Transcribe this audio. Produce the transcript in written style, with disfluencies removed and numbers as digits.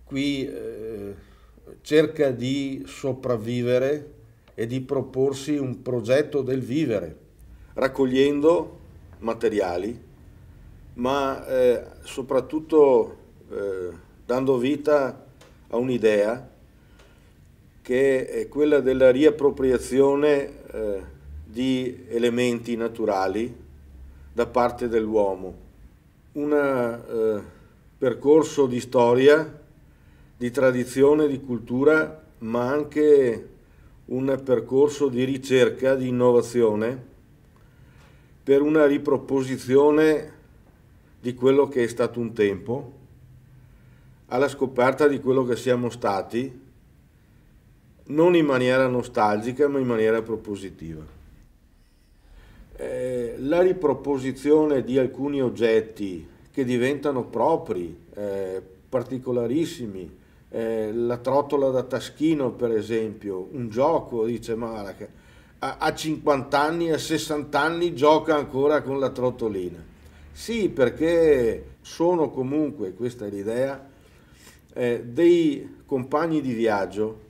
Qui cerca di sopravvivere e di proporsi un progetto del vivere, raccogliendo materiali, ma soprattutto dando vita a un'idea che è quella della riappropriazione di elementi naturali da parte dell'uomo. Un percorso di storia, di tradizione, di cultura, ma anche un percorso di ricerca, di innovazione per una riproposizione di quello che è stato un tempo, alla scoperta di quello che siamo stati, non in maniera nostalgica, ma in maniera propositiva. La riproposizione di alcuni oggetti che diventano propri, particolarissimi, la trottola da taschino per esempio, un gioco, dice ma a 50 anni, a 60 anni gioca ancora con la trottolina. Sì, perché sono comunque, questa è l'idea, dei compagni di viaggio